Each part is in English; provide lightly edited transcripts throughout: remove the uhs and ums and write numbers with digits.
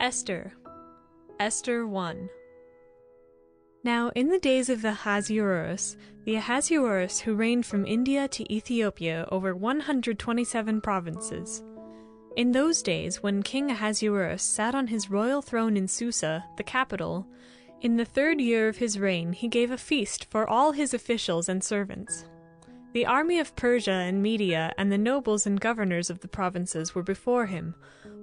Esther. Esther 1. Now in the days of Ahasuerus, the Ahasuerus who reigned from India to Ethiopia over 127 provinces. In those days, when King Ahasuerus sat on his royal throne in Susa, the capital, in the 3rd year of his reign he gave a feast for all his officials and servants. The army of Persia and Media and the nobles and governors of the provinces were before him,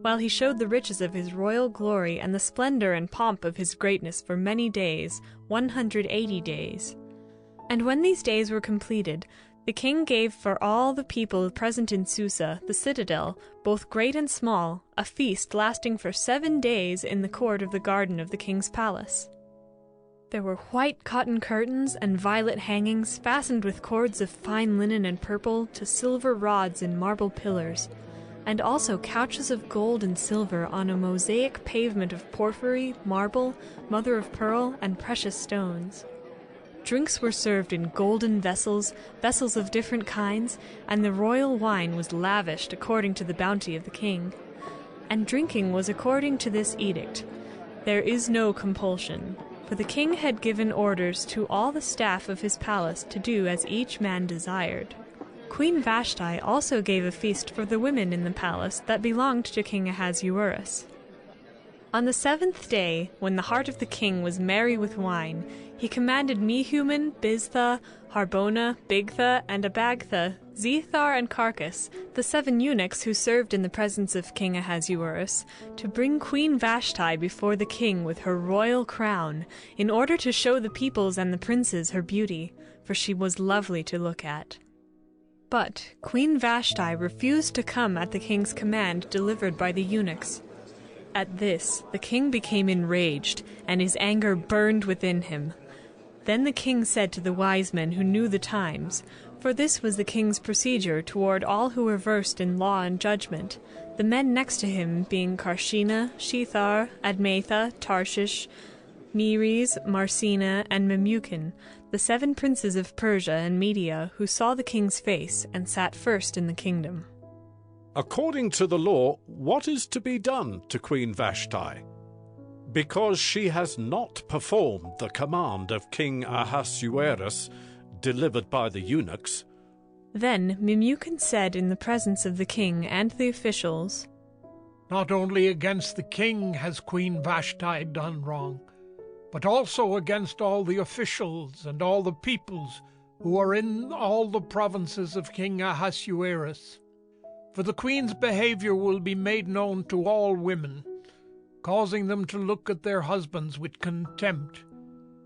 while he showed the riches of his royal glory and the splendor and pomp of his greatness for many days, 180 days. And when these days were completed, the king gave for all the people present in Susa, the citadel, both great and small, a feast lasting for 7 days in the court of the garden of the king's palace. There were white cotton curtains and violet hangings fastened with cords of fine linen and purple to silver rods in marble pillars, and also couches of gold and silver on a mosaic pavement of porphyry, marble, mother-of-pearl, and precious stones. Drinks were served in golden vessels, vessels of different kinds, and the royal wine was lavished according to the bounty of the king. And drinking was according to this edict. There is no compulsion, for the king had given orders to all the staff of his palace to do as each man desired. Queen Vashti also gave a feast for the women in the palace that belonged to King Ahasuerus. On the 7th day, when the heart of the king was merry with wine, he commanded Mehuman, Biztha, Harbona, Bigtha, and Abagtha, Zethar, and Carcass, the 7 eunuchs who served in the presence of King Ahasuerus, to bring Queen Vashti before the king with her royal crown, in order to show the peoples and the princes her beauty, for she was lovely to look at. But Queen Vashti refused to come at the king's command delivered by the eunuchs. At this, the king became enraged, and his anger burned within him. Then the king said to the wise men who knew the times, for this was the king's procedure toward all who were versed in law and judgment, the men next to him being Karshina, Shethar, Admatha, Tarshish, Meres, Marsina, and Memucan, the 7 princes of Persia and Media who saw the king's face and sat first in the kingdom. According to the law, what is to be done to Queen Vashti? Because she has not performed the command of King Ahasuerus, delivered by the eunuchs. Then Memucan said in the presence of the king and the officials, Not only against the king has Queen Vashti done wrong, but also against all the officials and all the peoples who are in all the provinces of King Ahasuerus. For the queen's behavior will be made known to all women, causing them to look at their husbands with contempt,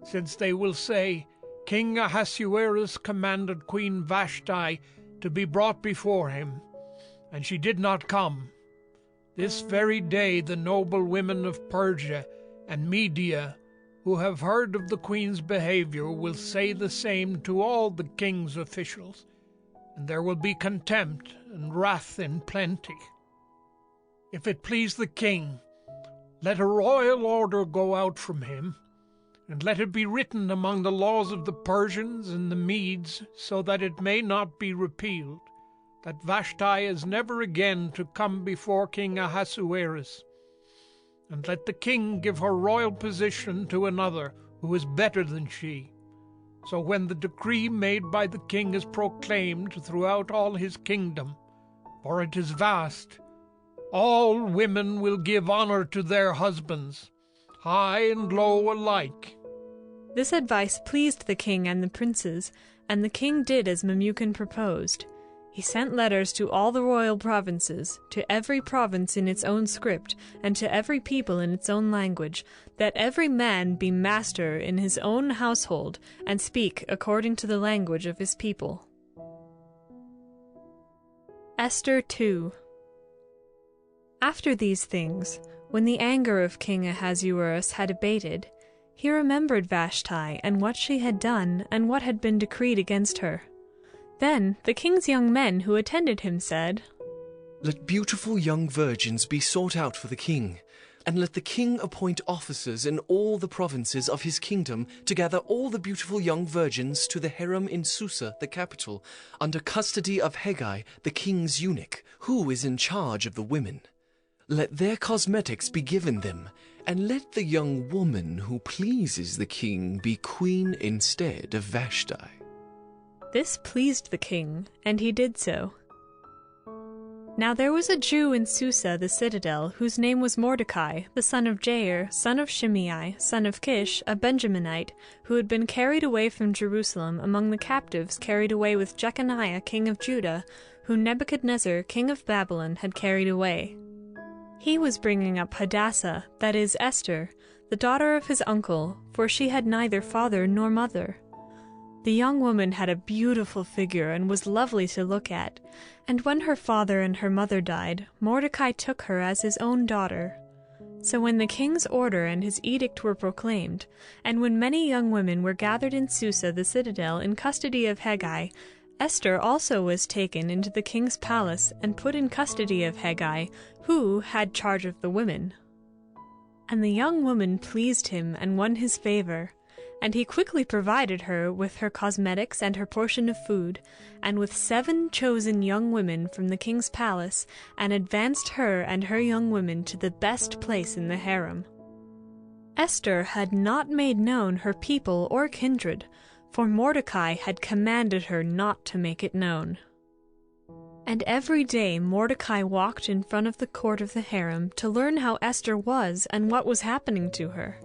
since they will say, King Ahasuerus commanded Queen Vashti to be brought before him, and she did not come. This very day the noble women of Persia and Media, who have heard of the queen's behavior, will say the same to all the king's officials, and there will be contempt and wrath in plenty. If it please the king, let a royal order go out from him, and let it be written among the laws of the Persians and the Medes, so that it may not be repealed, that Vashti is never again to come before King Ahasuerus. And let the king give her royal position to another who is better than she. So when the decree made by the king is proclaimed throughout all his kingdom, for it is vast, all women will give honor to their husbands, high and low alike. This advice pleased the king and the princes, and the king did as Memucan proposed. He sent letters to all the royal provinces, to every province in its own script, and to every people in its own language, that every man be master in his own household, and speak according to the language of his people. Esther 2. After these things, when the anger of King Ahasuerus had abated, he remembered Vashti and what she had done and what had been decreed against her. Then the king's young men who attended him said, Let beautiful young virgins be sought out for the king, and let the king appoint officers in all the provinces of his kingdom to gather all the beautiful young virgins to the harem in Susa, the capital, under custody of Hegai, the king's eunuch, who is in charge of the women. let their cosmetics be given them, and let the young woman who pleases the king be queen instead of Vashti." This pleased the king, and he did so. Now there was a Jew in Susa the citadel, whose name was Mordecai, the son of Jair, son of Shimei, son of Kish, a Benjaminite, who had been carried away from Jerusalem among the captives carried away with Jeconiah king of Judah, whom Nebuchadnezzar king of Babylon had carried away. He was bringing up Hadassah, that is Esther, the daughter of his uncle, for she had neither father nor mother. The young woman had a beautiful figure and was lovely to look at, and when her father and her mother died, Mordecai took her as his own daughter. So when the king's order and his edict were proclaimed, and when many young women were gathered in Susa the citadel in custody of Hegai, Esther also was taken into the king's palace and put in custody of Hegai, who had charge of the women. And the young woman pleased him and won his favor, and he quickly provided her with her cosmetics and her portion of food, and with 7 chosen young women from the king's palace, and advanced her and her young women to the best place in the harem. Esther had not made known her people or kindred, for Mordecai had commanded her not to make it known. And every day Mordecai walked in front of the court of the harem to learn how Esther was and what was happening to her.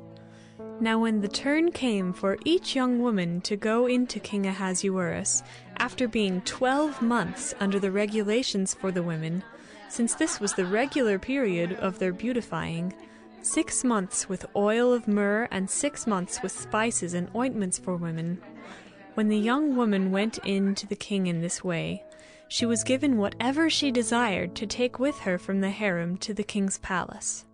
Now when the turn came for each young woman to go into King Ahasuerus, after being 12 months under the regulations for the women, since this was the regular period of their beautifying, 6 months with oil of myrrh and 6 months with spices and ointments for women, when the young woman went in to the king in this way, she was given whatever she desired to take with her from the harem to the king's palace.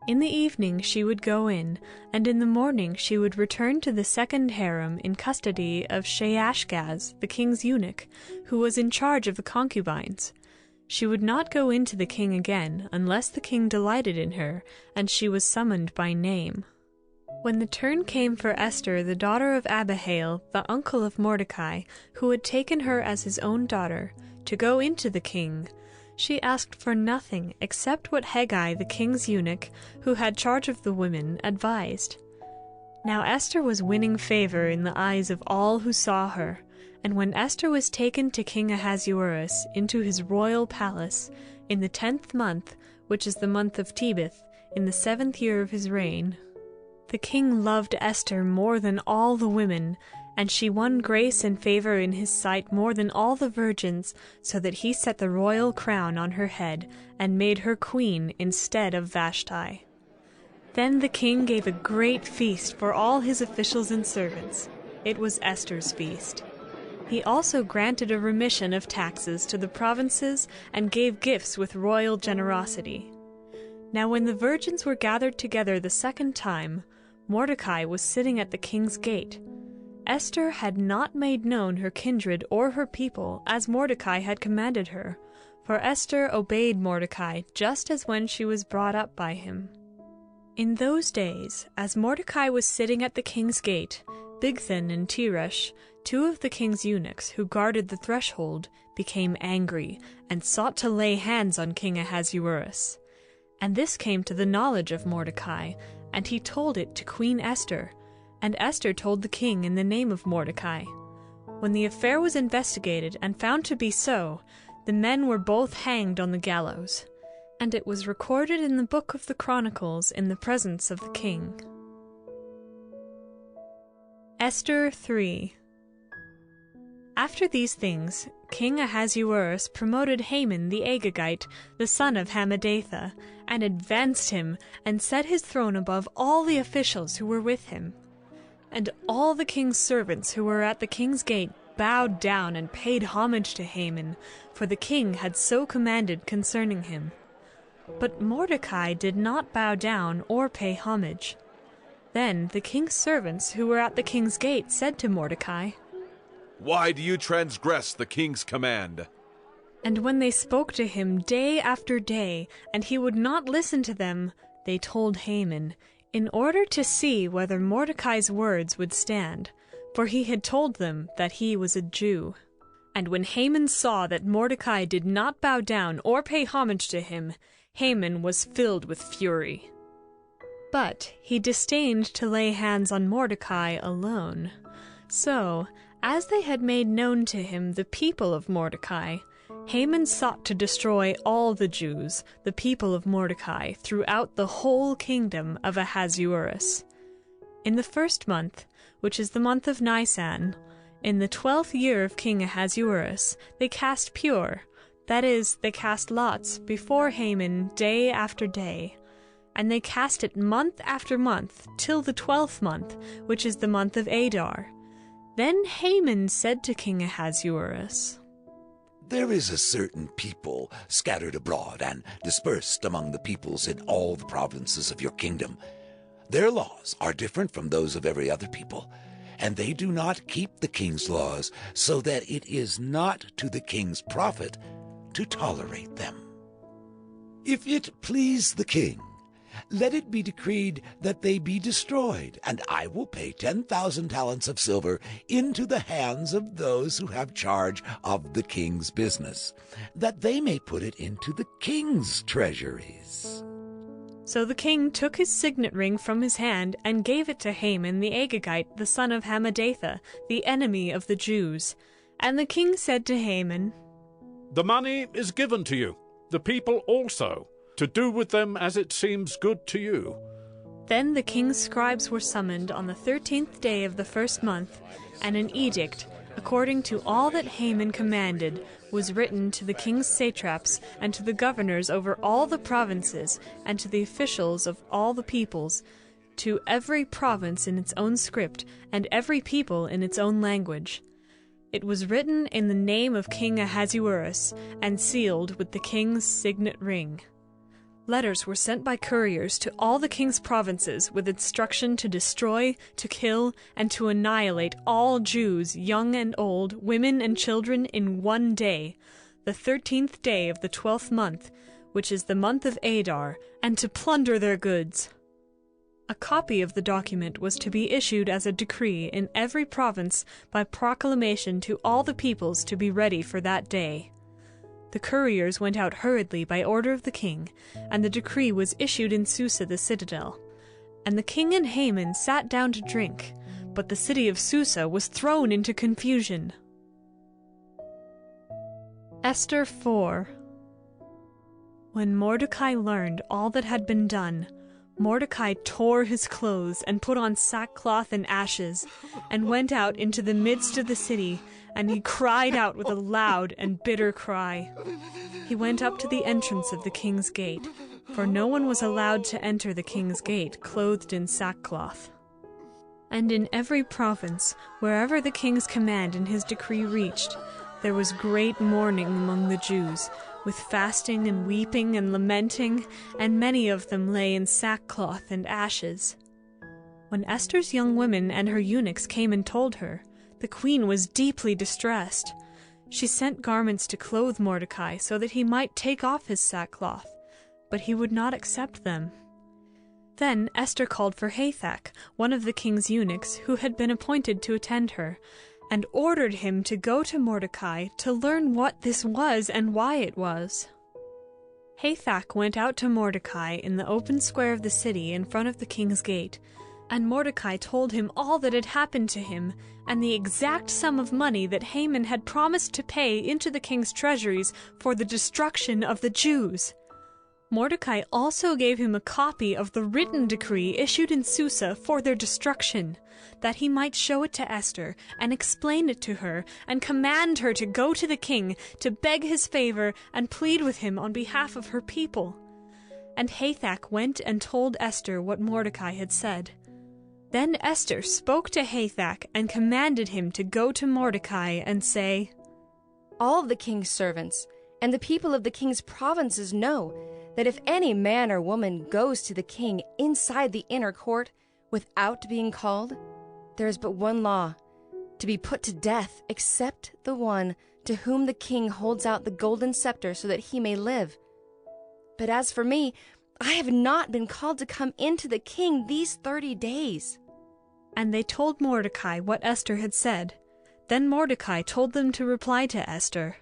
In the evening she would go in, and in the morning she would return to the second harem in custody of Sheashgaz, the king's eunuch, who was in charge of the concubines. She would not go in to the king again unless the king delighted in her, and she was summoned by name. When the turn came for Esther, the daughter of Abihail, the uncle of Mordecai, who had taken her as his own daughter, to go into the king, she asked for nothing except what Hegai, the king's eunuch, who had charge of the women, advised. Now Esther was winning favor in the eyes of all who saw her, and when Esther was taken to King Ahasuerus into his royal palace, in the 10th month, which is the month of Tebeth, in the 7th year of his reign, the king loved Esther more than all the women, and she won grace and favor in his sight more than all the virgins, so that he set the royal crown on her head, and made her queen instead of Vashti. Then the king gave a great feast for all his officials and servants. It was Esther's feast. He also granted a remission of taxes to the provinces, and gave gifts with royal generosity. Now when the virgins were gathered together the second time, Mordecai was sitting at the king's gate. Esther had not made known her kindred or her people, as Mordecai had commanded her, for Esther obeyed Mordecai just as when she was brought up by him. In those days, as Mordecai was sitting at the king's gate, Bigthan and Teresh, 2 of the king's eunuchs who guarded the threshold, became angry, and sought to lay hands on King Ahasuerus. And this came to the knowledge of Mordecai, and he told it to Queen Esther, and Esther told the king in the name of Mordecai. When the affair was investigated and found to be so, the men were both hanged on the gallows, and it was recorded in the book of the Chronicles in the presence of the king. Esther 3. After these things, King Ahasuerus promoted Haman the Agagite, the son of Hammedatha, and advanced him, and set his throne above all the officials who were with him. And all the king's servants who were at the king's gate bowed down and paid homage to Haman, for the king had so commanded concerning him. But Mordecai did not bow down or pay homage. Then the king's servants who were at the king's gate said to Mordecai, "Why do you transgress the king's command?" And when they spoke to him day after day, and he would not listen to them, they told Haman, in order to see whether Mordecai's words would stand, for he had told them that he was a Jew. And when Haman saw that Mordecai did not bow down or pay homage to him, Haman was filled with fury. But he disdained to lay hands on Mordecai alone. So, as they had made known to him the people of Mordecai, Haman sought to destroy all the Jews, the people of Mordecai, throughout the whole kingdom of Ahasuerus. In the 1st month, which is the month of Nisan, in the 12th year of King Ahasuerus, they cast pure, that is, they cast lots, before Haman day after day. And they cast it month after month, till the 12th month, which is the month of Adar. Then Haman said to King Ahasuerus, There is a certain people scattered abroad and dispersed among the peoples in all the provinces of your kingdom. Their laws are different from those of every other people, and they do not keep the king's laws, so that it is not to the king's profit to tolerate them. If it please the king, let it be decreed that they be destroyed, and I will pay 10,000 talents of silver into the hands of those who have charge of the king's business, that they may put it into the king's treasuries. So the king took his signet ring from his hand and gave it to Haman the Agagite, the son of Hammedatha, the enemy of the Jews. And the king said to Haman, The money is given to you, the people also, to do with them as it seems good to you. Then the king's scribes were summoned on the 13th day of the 1st month, and an edict, according to all that Haman commanded, was written to the king's satraps and to the governors over all the provinces and to the officials of all the peoples, to every province in its own script and every people in its own language. It was written in the name of King Ahasuerus and sealed with the king's signet ring. Letters were sent by couriers to all the king's provinces with instruction to destroy, to kill, and to annihilate all Jews, young and old, women and children, in one day, the 13th day of the 12th month, which is the month of Adar, and to plunder their goods. A copy of the document was to be issued as a decree in every province by proclamation to all the peoples to be ready for that day. The couriers went out hurriedly by order of the king, and the decree was issued in Susa the citadel. And the king and Haman sat down to drink, but the city of Susa was thrown into confusion. Esther 4. When Mordecai learned all that had been done, Mordecai tore his clothes and put on sackcloth and ashes, and went out into the midst of the city, and he cried out with a loud and bitter cry. He went up to the entrance of the king's gate, for no one was allowed to enter the king's gate clothed in sackcloth. And in every province, wherever the king's command and his decree reached, there was great mourning among the Jews, with fasting and weeping and lamenting, and many of them lay in sackcloth and ashes. When Esther's young women and her eunuchs came and told her, the queen was deeply distressed. She sent garments to clothe Mordecai so that he might take off his sackcloth, but he would not accept them. Then Esther called for Hathach, one of the king's eunuchs, who had been appointed to attend her, and ordered him to go to Mordecai to learn what this was and why it was. Hathach went out to Mordecai in the open square of the city in front of the king's gate, and Mordecai told him all that had happened to him, and the exact sum of money that Haman had promised to pay into the king's treasuries for the destruction of the Jews. Mordecai also gave him a copy of the written decree issued in Susa for their destruction, that he might show it to Esther, and explain it to her, and command her to go to the king, to beg his favor, and plead with him on behalf of her people. And Hathach went and told Esther what Mordecai had said. Then Esther spoke to Hathach, and commanded him to go to Mordecai and say, All the king's servants and the people of the king's provinces know that if any man or woman goes to the king inside the inner court without being called, there is but one law, to be put to death, except the one to whom the king holds out the golden scepter so that he may live. But as for me, I have not been called to come into the king these 30 days. And they told Mordecai what Esther had said. Then Mordecai told them to reply to Esther.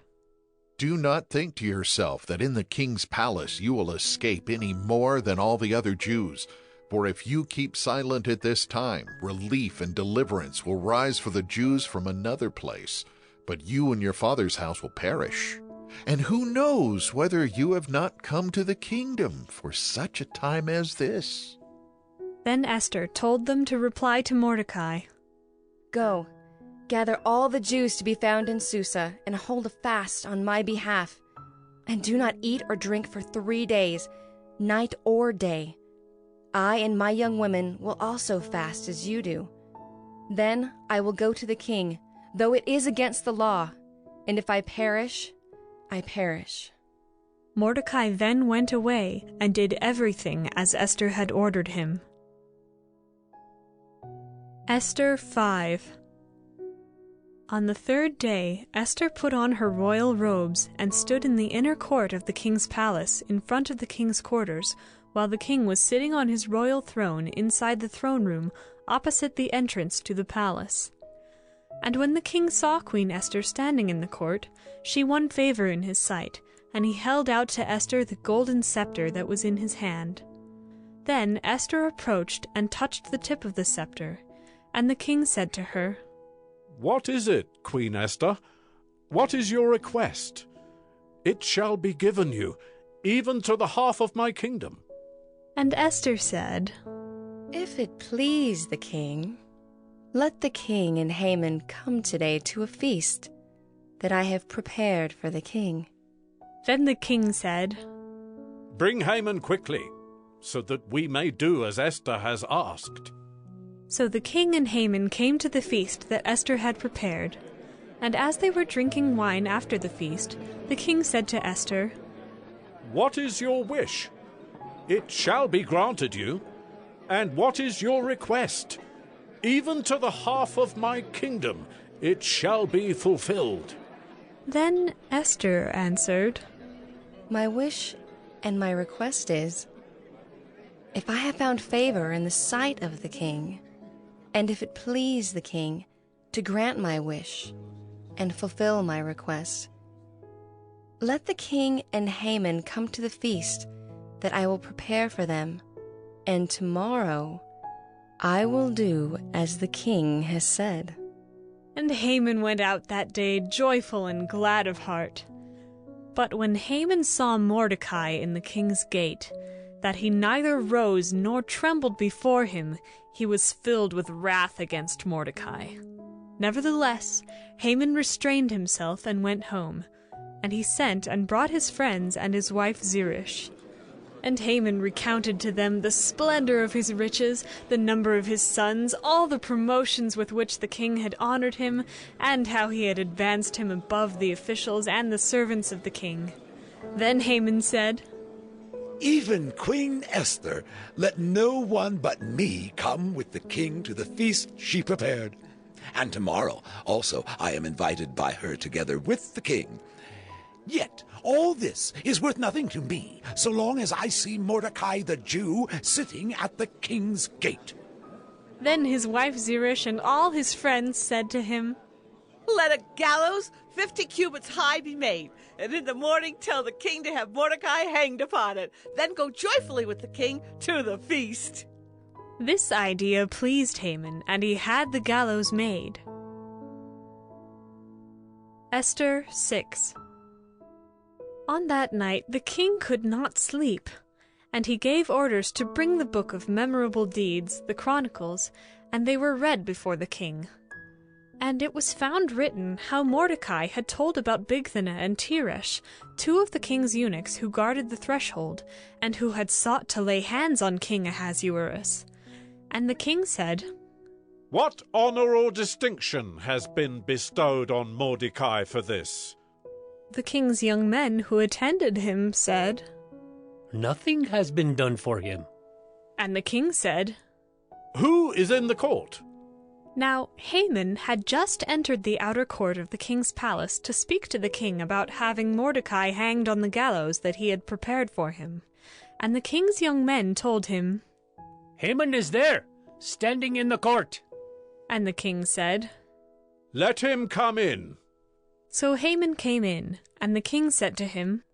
Do not think to yourself that in the king's palace you will escape any more than all the other Jews. For if you keep silent at this time, relief and deliverance will rise for the Jews from another place, but you and your father's house will perish. And who knows whether you have not come to the kingdom for such a time as this? Then Esther told them to reply to Mordecai. Go, gather all the Jews to be found in Susa, and hold a fast on my behalf. And do not eat or drink for 3 days, night or day. I and my young women will also fast as you do. Then I will go to the king, though it is against the law, and if I perish, I perish. Mordecai then went away and did everything as Esther had ordered him. Esther 5. On the 3rd day, Esther put on her royal robes and stood in the inner court of the king's palace in front of the king's quarters, while the king was sitting on his royal throne inside the throne room opposite the entrance to the palace. And when the king saw Queen Esther standing in the court, she won favor in his sight, and he held out to Esther the golden scepter that was in his hand. Then Esther approached and touched the tip of the scepter, and the king said to her, "What is it, Queen Esther? What is your request? It shall be given you, even to the half of my kingdom." And Esther said, If it please the king, let the king and Haman come today to a feast that I have prepared for the king. Then the king said, "Bring Haman quickly, so that we may do as Esther has asked." So the king and Haman came to the feast that Esther had prepared. And as they were drinking wine after the feast, the king said to Esther, "What is your wish? It shall be granted you. And what is your request? Even to the half of my kingdom it shall be fulfilled." Then Esther answered, My wish and my request is, if I have found favor in the sight of the king, and if it please the king to grant my wish and fulfill my request, let the king and Haman come to the feast that I will prepare for them, and tomorrow I will do as the king has said. And Haman went out that day joyful and glad of heart. But when Haman saw Mordecai in the king's gate, that he neither rose nor trembled before him, he was filled with wrath against Mordecai. Nevertheless, Haman restrained himself and went home, and he sent and brought his friends and his wife Zeresh. And Haman recounted to them the splendor of his riches, the number of his sons, all the promotions with which the king had honored him, and how he had advanced him above the officials and the servants of the king. Then Haman said, Even Queen Esther, let no one but me come with the king to the feast she prepared. And tomorrow also I am invited by her together with the king. Yet all this is worth nothing to me, so long as I see Mordecai the Jew sitting at the king's gate. Then his wife Zeresh and all his friends said to him, Let a gallows 50 cubits high be made, and in the morning tell the king to have Mordecai hanged upon it. Then go joyfully with the king to the feast. This idea pleased Haman, and he had the gallows made. Esther 6. On that night the king could not sleep, and he gave orders to bring the book of memorable deeds, the Chronicles, and they were read before the king. And it was found written how Mordecai had told about Bigthana and Teresh, two of the king's eunuchs who guarded the threshold, and who had sought to lay hands on King Ahasuerus. And the king said, What honor or distinction has been bestowed on Mordecai for this? The king's young men who attended him said, Nothing has been done for him. And the king said, Who is in the court? Now Haman had just entered the outer court of the king's palace to speak to the king about having Mordecai hanged on the gallows that he had prepared for him. And the king's young men told him, Haman is there, standing in the court. And the king said, Let him come in. So Haman came in, and the king said to him,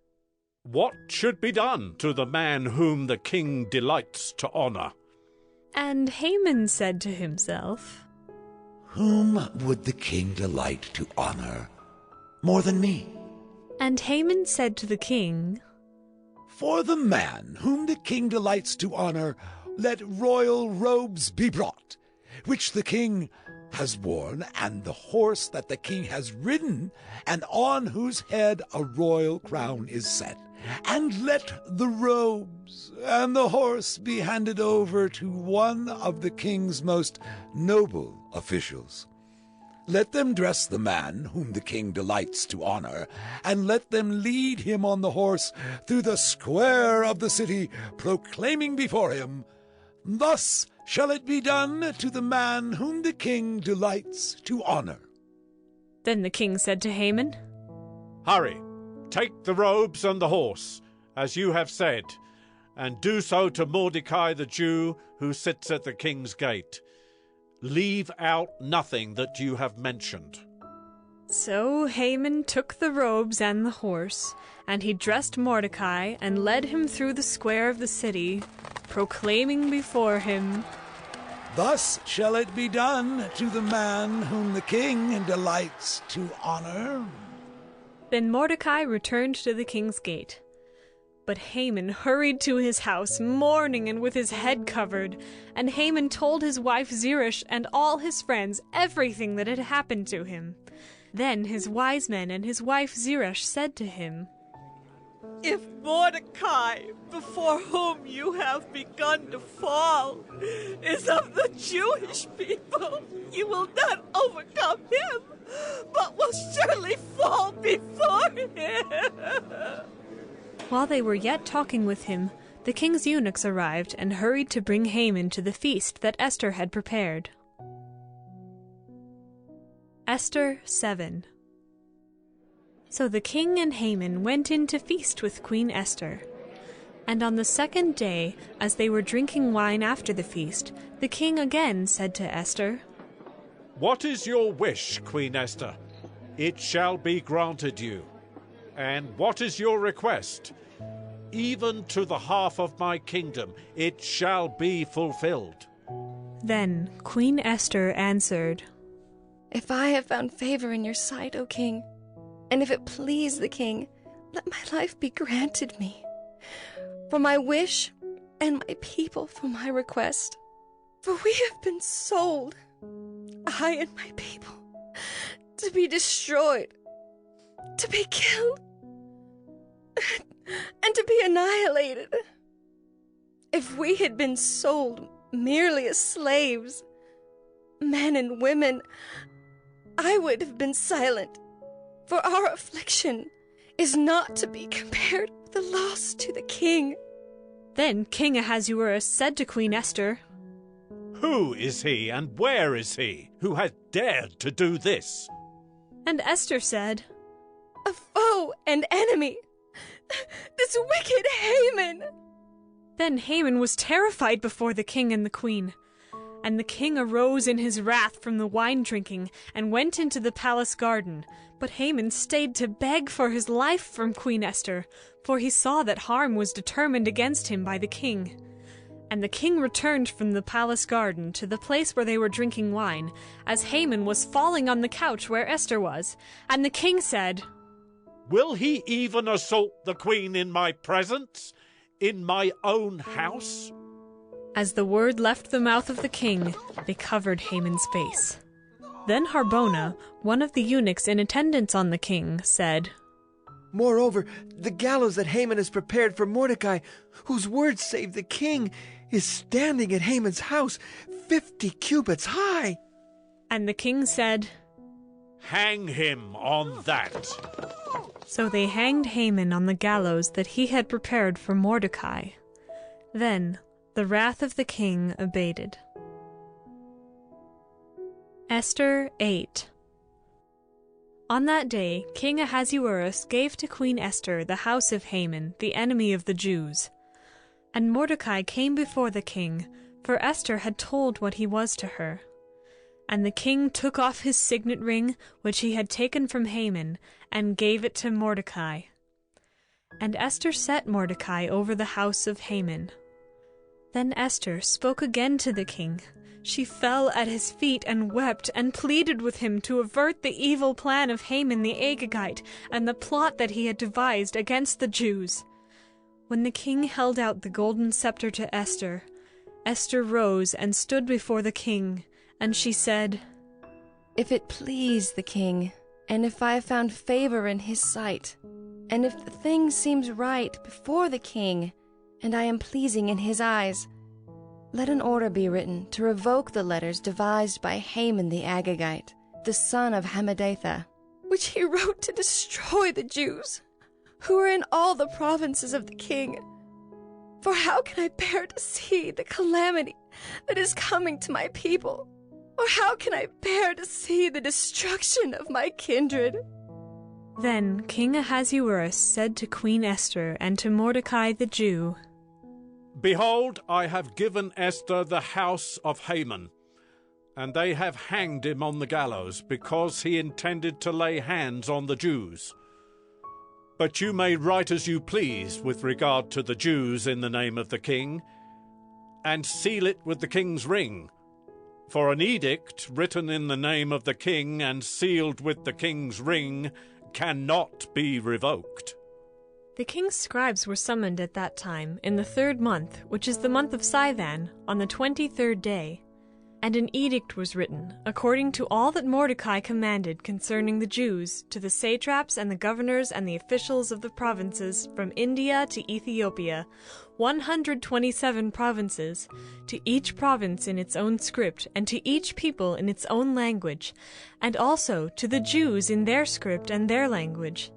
What should be done to the man whom the king delights to honor? And Haman said to himself, Whom would the king delight to honor more than me? And Haman said to the king, For the man whom the king delights to honor, let royal robes be brought, which the king has worn, and the horse that the king has ridden, and on whose head a royal crown is set. And let the robes and the horse be handed over to one of the king's most noble officials. Let them dress the man whom the king delights to honor, and let them lead him on the horse through the square of the city, proclaiming before him, Thus shall it be done to the man whom the king delights to honor. Then the king said to Haman, Hurry, take the robes and the horse, as you have said, and do so to Mordecai the Jew, who sits at the king's gate. Leave out nothing that you have mentioned. So Haman took the robes and the horse, and he dressed Mordecai and led him through the square of the city, proclaiming before him, Thus shall it be done to the man whom the king delights to honor. Then Mordecai returned to the king's gate. But Haman hurried to his house, mourning and with his head covered. And Haman told his wife Zeresh and all his friends everything that had happened to him. Then his wise men and his wife Zeresh said to him, If Mordecai, before whom you have begun to fall, is of the Jewish people, you will not overcome him, but will surely fall before him. While they were yet talking with him, the king's eunuchs arrived and hurried to bring Haman to the feast that Esther had prepared. Esther 7. So the king and Haman went in to feast with Queen Esther. And on the second day, as they were drinking wine after the feast, the king again said to Esther, What is your wish, Queen Esther? It shall be granted you. And what is your request? Even to the half of my kingdom it shall be fulfilled. Then Queen Esther answered, If I have found favor in your sight, O king, and if it please the king, let my life be granted me, for my wish and my people for my request. For we have been sold, I and my people, to be destroyed, to be killed, and to be annihilated. If we had been sold merely as slaves, men and women, I would have been silent, for our affliction is not to be compared with the loss to the king. Then King Ahasuerus said to Queen Esther, Who is he and where is he who has dared to do this? And Esther said, A foe and enemy, this wicked Haman. Then Haman was terrified before the king and the queen. And the king arose in his wrath from the wine drinking and went into the palace garden. But Haman stayed to beg for his life from Queen Esther, for he saw that harm was determined against him by the king. And the king returned from the palace garden to the place where they were drinking wine, as Haman was falling on the couch where Esther was. And the king said, Will he even assault the queen in my presence, in my own house? As the word left the mouth of the king, they covered Haman's face. Then Harbona, one of the eunuchs in attendance on the king, said, Moreover, the gallows that Haman has prepared for Mordecai, whose word saved the king, is standing at Haman's house, 50 cubits high. And the king said, Hang him on that. So they hanged Haman on the gallows that he had prepared for Mordecai. Then the wrath of the king abated. Esther 8. On that day, King Ahasuerus gave to Queen Esther the house of Haman, the enemy of the Jews. And Mordecai came before the king, for Esther had told what he was to her. And the king took off his signet ring, which he had taken from Haman, and gave it to Mordecai. And Esther set Mordecai over the house of Haman. Then Esther spoke again to the king. She fell at his feet and wept, and pleaded with him to avert the evil plan of Haman the Agagite, and the plot that he had devised against the Jews. When the king held out the golden scepter to Esther, Esther rose and stood before the king, and she said, "If it please the king, and if I have found favor in his sight, and if the thing seems right before the king, and I am pleasing in his eyes, let an order be written to revoke the letters devised by Haman the Agagite, the son of Hammedatha, which he wrote to destroy the Jews, who are in all the provinces of the king. For how can I bear to see the calamity that is coming to my people? Or how can I bear to see the destruction of my kindred?" Then King Ahasuerus said to Queen Esther and to Mordecai the Jew, Behold, I have given Esther the house of Haman, and they have hanged him on the gallows, because he intended to lay hands on the Jews. But you may write as you please with regard to the Jews in the name of the king, and seal it with the king's ring. For an edict written in the name of the king and sealed with the king's ring cannot be revoked. The king's scribes were summoned at that time, in the 3rd month, which is the month of Sivan, on the 23rd day. And an edict was written, according to all that Mordecai commanded concerning the Jews, to the satraps and the governors and the officials of the provinces from India to Ethiopia, 127 provinces, to each province in its own script, and to each people in its own language, and also to the Jews in their script and their language.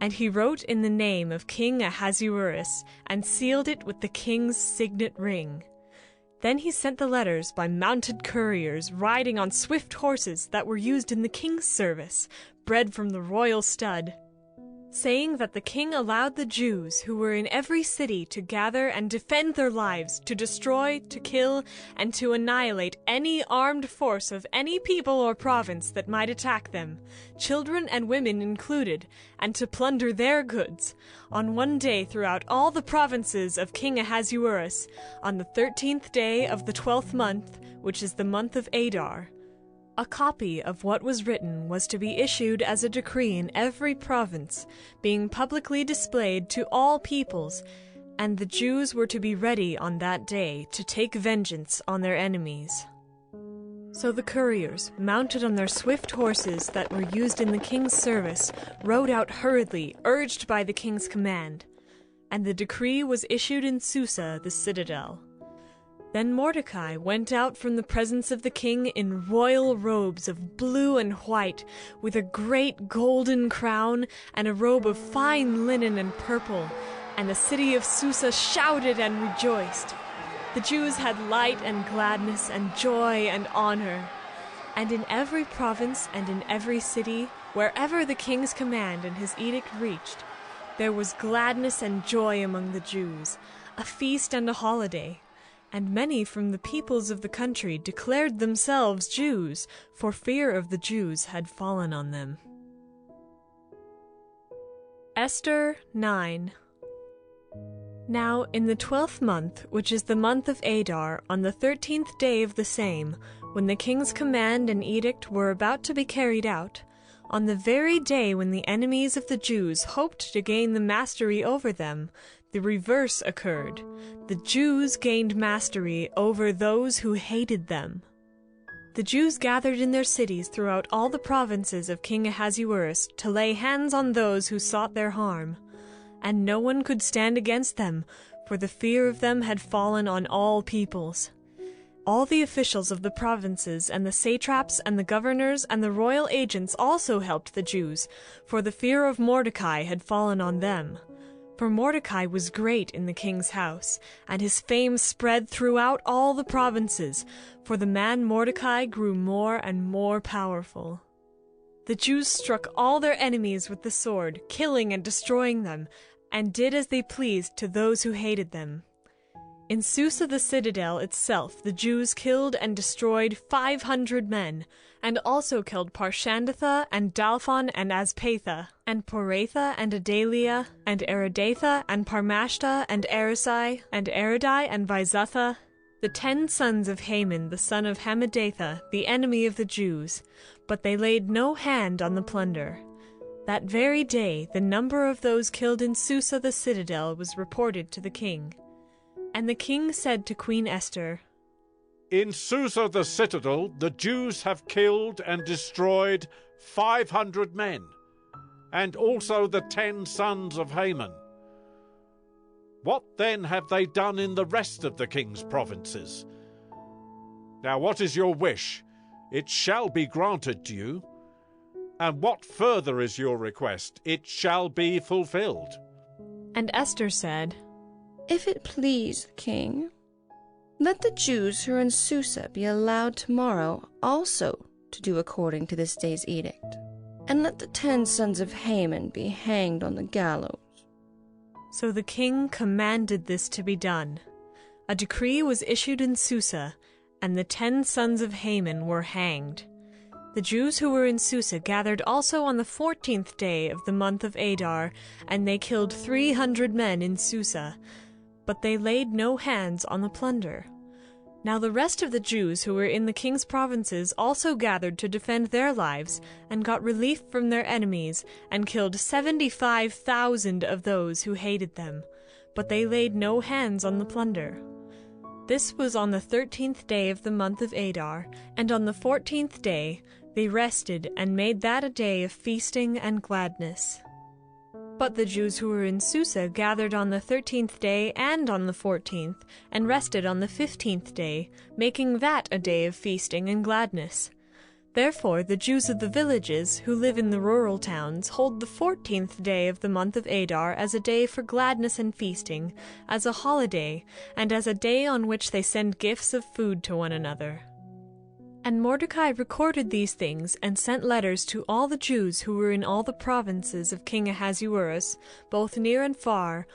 And he wrote in the name of King Ahasuerus, and sealed it with the king's signet ring. Then he sent the letters by mounted couriers riding on swift horses that were used in the king's service, bred from the royal stud, saying that the king allowed the Jews who were in every city to gather and defend their lives, to destroy, to kill, and to annihilate any armed force of any people or province that might attack them, children and women included, and to plunder their goods, on one day throughout all the provinces of King Ahasuerus, on the 13th day of the 12th month, which is the month of Adar. A copy of what was written was to be issued as a decree in every province, being publicly displayed to all peoples, and the Jews were to be ready on that day to take vengeance on their enemies. So the couriers, mounted on their swift horses that were used in the king's service, rode out hurriedly, urged by the king's command, and the decree was issued in Susa, the citadel. Then Mordecai went out from the presence of the king in royal robes of blue and white, with a great golden crown and a robe of fine linen and purple, and the city of Susa shouted and rejoiced. The Jews had light and gladness and joy and honor. And in every province and in every city, wherever the king's command and his edict reached, there was gladness and joy among the Jews, a feast and a holiday. And many from the peoples of the country declared themselves Jews, for fear of the Jews had fallen on them. Esther 9. Now in the 12th month, which is the month of Adar, on the 13th day of the same, when the king's command and edict were about to be carried out, on the very day when the enemies of the Jews hoped to gain the mastery over them, the reverse occurred. The Jews gained mastery over those who hated them. The Jews gathered in their cities throughout all the provinces of King Ahasuerus to lay hands on those who sought their harm. And no one could stand against them, for the fear of them had fallen on all peoples. All the officials of the provinces and the satraps and the governors and the royal agents also helped the Jews, for the fear of Mordecai had fallen on them. For Mordecai was great in the king's house, and his fame spread throughout all the provinces, for the man Mordecai grew more and more powerful. The Jews struck all their enemies with the sword, killing and destroying them, and did as they pleased to those who hated them. In Susa the citadel itself the Jews killed and destroyed 500 men, and also killed Parshandatha, and Dalphon, and Aspatha, and Poratha, and Adalia, and Aridatha, and Parmashta, and Arisai, and Aridai, and Vizatha, the 10 sons of Haman, the son of Hammedatha, the enemy of the Jews, but they laid no hand on the plunder. That very day the number of those killed in Susa the citadel was reported to the king. And the king said to Queen Esther, In Susa the citadel the Jews have killed and destroyed 500 men, and also the 10 sons of Haman. What then have they done in the rest of the king's provinces? Now what is your wish? It shall be granted to you. And what further is your request? It shall be fulfilled. And Esther said, If it please the king, let the Jews who are in Susa be allowed tomorrow also to do according to this day's edict, and let the 10 sons of Haman be hanged on the gallows. So the king commanded this to be done. A decree was issued in Susa, and the 10 sons of Haman were hanged. The Jews who were in Susa gathered also on the 14th day of the month of Adar, and they killed 300 men in Susa, but they laid no hands on the plunder. Now the rest of the Jews who were in the king's provinces also gathered to defend their lives, and got relief from their enemies, and killed 75,000 of those who hated them, but they laid no hands on the plunder. This was on the 13th day of the month of Adar, and on the 14th day they rested and made that a day of feasting and gladness. But the Jews who were in Susa gathered on the 13th day and on the 14th, and rested on the 15th day, making that a day of feasting and gladness. Therefore the Jews of the villages, who live in the rural towns, hold the 14th day of the month of Adar as a day for gladness and feasting, as a holiday, and as a day on which they send gifts of food to one another. And Mordecai recorded these things, and sent letters to all the Jews who were in all the provinces of King Ahasuerus, both near and far,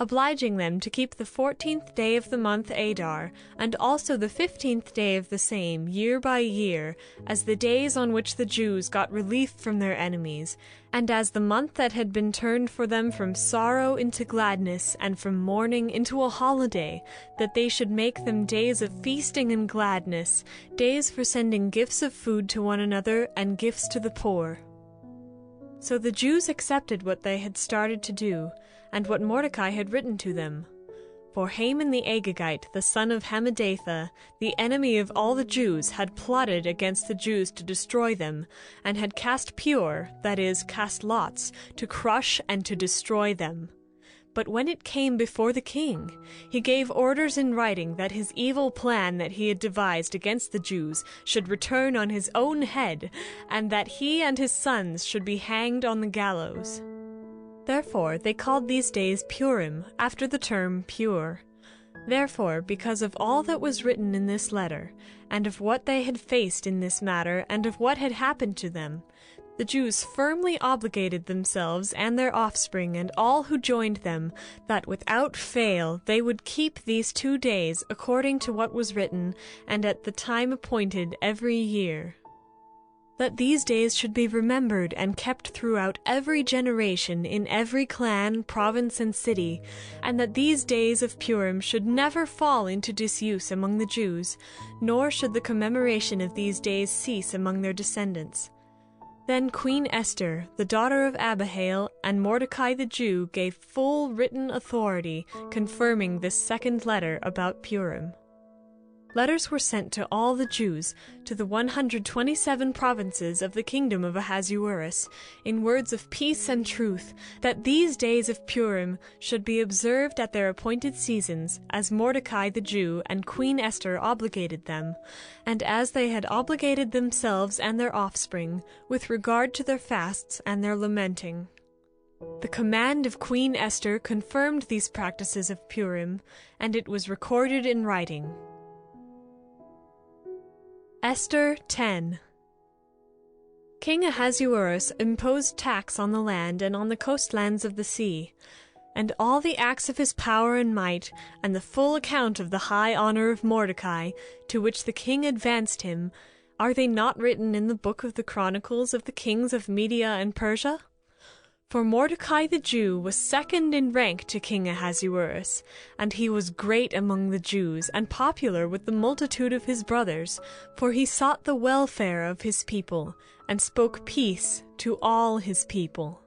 obliging them to keep the 14th day of the month Adar, and also the 15th day of the same, year by year, as the days on which the Jews got relief from their enemies, and as the month that had been turned for them from sorrow into gladness, and from mourning into a holiday, that they should make them days of feasting and gladness, days for sending gifts of food to one another, and gifts to the poor. So the Jews accepted what they had started to do, and what Mordecai had written to them. For Haman the Agagite, the son of Hammedatha, the enemy of all the Jews, had plotted against the Jews to destroy them, and had cast pure, that is, cast lots, to crush and to destroy them. But when it came before the king, he gave orders in writing that his evil plan that he had devised against the Jews should return on his own head, and that he and his sons should be hanged on the gallows. Therefore they called these days Purim, after the term pure. Therefore, because of all that was written in this letter, and of what they had faced in this matter, and of what had happened to them, the Jews firmly obligated themselves and their offspring and all who joined them, that without fail they would keep these 2 days according to what was written, and at the time appointed every year. That these days should be remembered and kept throughout every generation in every clan, province, and city, and that these days of Purim should never fall into disuse among the Jews, nor should the commemoration of these days cease among their descendants. Then Queen Esther, the daughter of Abihail, and Mordecai the Jew gave full written authority confirming this second letter about Purim. Letters were sent to all the Jews, to the 127 provinces of the kingdom of Ahasuerus, in words of peace and truth, that these days of Purim should be observed at their appointed seasons, as Mordecai the Jew and Queen Esther obligated them, and as they had obligated themselves and their offspring, with regard to their fasts and their lamenting. The command of Queen Esther confirmed these practices of Purim, and it was recorded in writing. Esther 10. King Ahasuerus imposed tax on the land and on the coastlands of the sea, and all the acts of his power and might, and the full account of the high honor of Mordecai, to which the king advanced him, are they not written in the book of the Chronicles of the kings of Media and Persia? For Mordecai the Jew was second in rank to King Ahasuerus, and he was great among the Jews, and popular with the multitude of his brothers, for he sought the welfare of his people, and spoke peace to all his people.